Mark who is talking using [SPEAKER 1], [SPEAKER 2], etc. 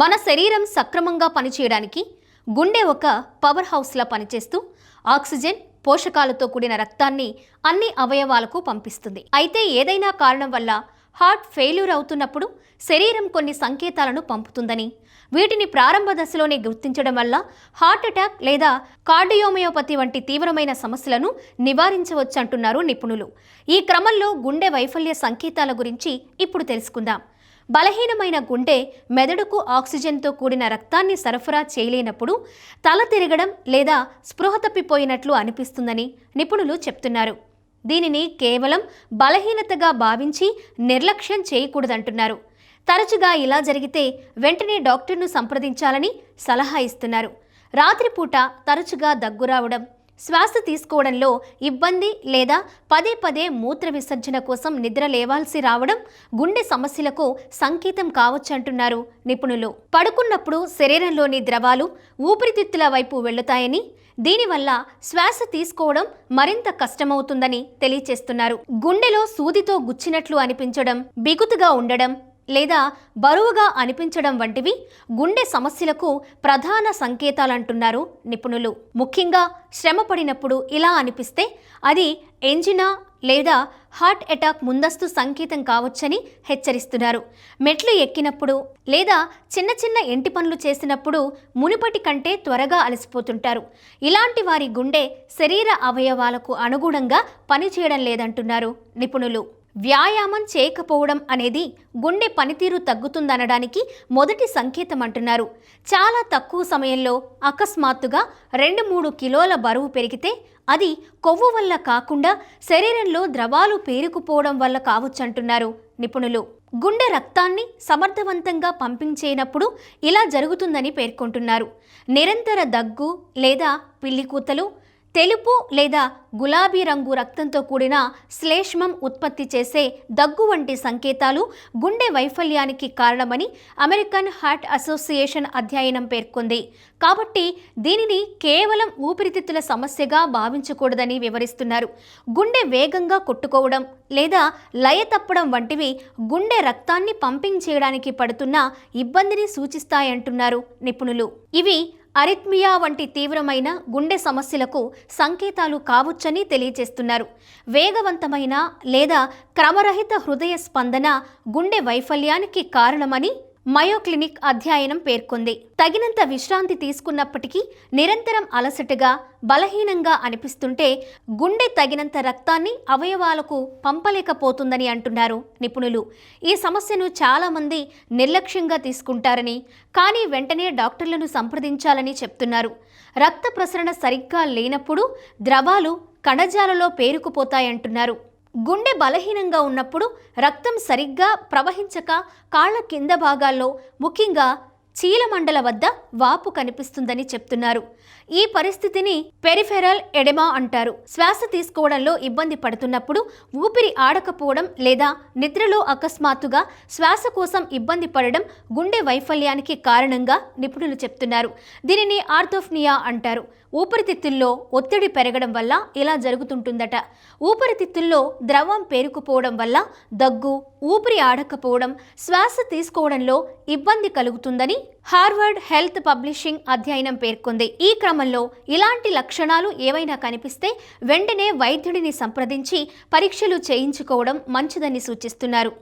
[SPEAKER 1] మన శరీరం సక్రమంగా పనిచేయడానికి గుండె ఒక పవర్ హౌస్లా పనిచేస్తూ ఆక్సిజన్, పోషకాలతో కూడిన రక్తాన్ని అన్ని అవయవాలకు పంపిస్తుంది. అయితే ఏదైనా కారణం వల్ల హార్ట్ ఫెయిల్యూర్ అవుతున్నప్పుడు శరీరం కొన్ని సంకేతాలను పంపుతుందని, వీటిని ప్రారంభ దశలోనే గుర్తించడం వల్ల హార్ట్ అటాక్ లేదా కార్డియోమయోపతి వంటి తీవ్రమైన సమస్యలను నివారించవచ్చంటున్నారు నిపుణులు. ఈ క్రమంలో గుండె వైఫల్య సంకేతాల గురించి ఇప్పుడు తెలుసుకుందాం. బలహీనమైన గుండె మెదడుకు ఆక్సిజన్తో కూడిన రక్తాన్ని సరఫరా చేయలేనప్పుడు తల తిరగడం లేదా స్పృహ తప్పిపోయినట్లు అనిపిస్తుందని నిపుణులు చెప్తున్నారు. దీనిని కేవలం బలహీనతగా భావించి నిర్లక్ష్యం చేయకూడదంటున్నారు. తరచుగా ఇలా జరిగితే వెంటనే డాక్టర్ను సంప్రదించాలని సలహా ఇస్తున్నారు. రాత్రిపూట తరచుగా దగ్గు రావడం, శ్వాస తీసుకోవడంలో ఇబ్బంది లేదా పదే పదే మూత్ర విసర్జన కోసం నిద్ర లేవాల్సి రావడం గుండె సమస్యలకు సంకేతం కావచ్చంటున్నారు నిపుణులు. పడుకున్నప్పుడు శరీరంలోని ద్రవాలు ఊపిరితిత్తుల వైపు వెళ్లుతాయని, దీనివల్ల శ్వాస తీసుకోవడం మరింత కష్టమవుతుందని తెలియచేస్తున్నారు. గుండెలో సూదితో గుచ్చినట్లు అనిపించడం, బిగుతుగా ఉండడం లేదా బరువుగా అనిపించడం వంటివి గుండె సమస్యలకు ప్రధాన సంకేతాలంటున్నారు నిపుణులు. ముఖ్యంగా శ్రమ పడినప్పుడు ఇలా అనిపిస్తే అది ఎంజినా లేదా హార్ట్ అటాక్ ముందస్తు సంకేతం కావచ్చని హెచ్చరిస్తున్నారు. మెట్లు ఎక్కినప్పుడు లేదా చిన్న చిన్న ఇంటి పనులు చేసినప్పుడు మునుపటి కంటే త్వరగా అలసిపోతుంటారు. ఇలాంటి వారి గుండె శరీర అవయవాలకు అనుగుణంగా పనిచేయడం లేదంటున్నారు నిపుణులు. వ్యాయామం చేయకపోవడం అనేది గుండె పనితీరు తగ్గుతుందనడానికి మొదటి సంకేతం అంటున్నారు. చాలా తక్కువ సమయంలో అకస్మాత్తుగా 2-3 కిలోల బరువు పెరిగితే అది కొవ్వు వల్ల కాకుండా శరీరంలో ద్రవాలు పేరుకుపోవడం వల్ల కావచ్చంటున్నారు నిపుణులు. గుండె రక్తాన్ని సమర్థవంతంగా పంపింగ్ చేయనప్పుడు ఇలా జరుగుతుందని పేర్కొంటున్నారు. నిరంతర దగ్గు లేదా పిల్లికూతలు, తెలుపు లేదా గులాబీ రంగు రక్తంతో కూడిన శ్లేష్మం ఉత్పత్తి చేసే దగ్గు వంటి సంకేతాలు గుండె వైఫల్యానికి కారణమని అమెరికన్ హార్ట్ అసోసియేషన్ అధ్యయనం పేర్కొంది. కాబట్టి దీనిని కేవలం ఊపిరితిత్తుల సమస్యగా భావించకూడదని వివరిస్తున్నారు. గుండె వేగంగా కొట్టుకోవడం లేదా లయ తప్పడం వంటివి గుండె రక్తాన్ని పంపింగ్ చేయడానికి పడుతున్న ఇబ్బందిని సూచిస్తాయంటున్నారు నిపుణులు. ఇవి అరిథ్మియా వంటి తీవ్రమైన గుండె సమస్యలకు సంకేతాలు కావచ్చని తెలియజేస్తున్నారు. వేగవంతమైన లేదా క్రమరహిత హృదయ స్పందన గుండె వైఫల్యానికి కారణమని మయో క్లినిక్ అధ్యయనం పేర్కొంది. తగినంత విశ్రాంతి తీసుకున్నప్పటికీ నిరంతరం అలసటగా, బలహీనంగా అనిపిస్తుంటే గుండె తగినంత రక్తాన్ని అవయవాలకు పంపలేకపోతుందని అంటున్నారు నిపుణులు. ఈ సమస్యను చాలామంది నిర్లక్ష్యంగా తీసుకుంటారని, కానీ వెంటనే డాక్టర్లను సంప్రదించాలని చెప్తున్నారు. రక్త ప్రసరణ సరిగ్గా లేనప్పుడు ద్రవాలు కణజాలలో పేరుకుపోతాయంటున్నారు. గుండె బలహీనంగా ఉన్నప్పుడు రక్తం సరిగ్గా ప్రవహించక కాళ్ల కింద భాగాల్లో, ముఖ్యంగా చీలమండల వద్ద వాపు కనిపిస్తుందని చెప్తున్నారు. ఈ పరిస్థితిని పెరిఫెరల్ ఎడెమా అంటారు. శ్వాస తీసుకోవడంలో ఇబ్బంది పడుతున్నప్పుడు, ఊపిరి ఆడకపోవడం లేదా నిద్రలో అకస్మాత్తుగా శ్వాస కోసం ఇబ్బంది పడడం గుండె వైఫల్యానికి కారణంగా నిపుణులు చెప్తున్నారు. దీనిని ఆర్థోప్నియా అంటారు. ఊపిరితిత్తుల్లో ఒత్తిడి పెరగడం వల్ల ఇలా జరుగుతుంటుందట. ఊపిరితిత్తుల్లో ద్రవం పేరుకుపోవడం వల్ల దగ్గు, ఊపిరి ఆడకపోవడం, శ్వాస తీసుకోవడంలో ఇబ్బంది కలుగుతుందని హార్వర్డ్ హెల్త్ పబ్లిషింగ్ అధ్యయనం పేర్కొంది. ఈ క్రమంలో ఇలాంటి లక్షణాలు ఏవైనా కనిపిస్తే వెంటనే వైద్యుడిని సంప్రదించి పరీక్షలు చేయించుకోవడం మంచిదని సూచిస్తున్నారు.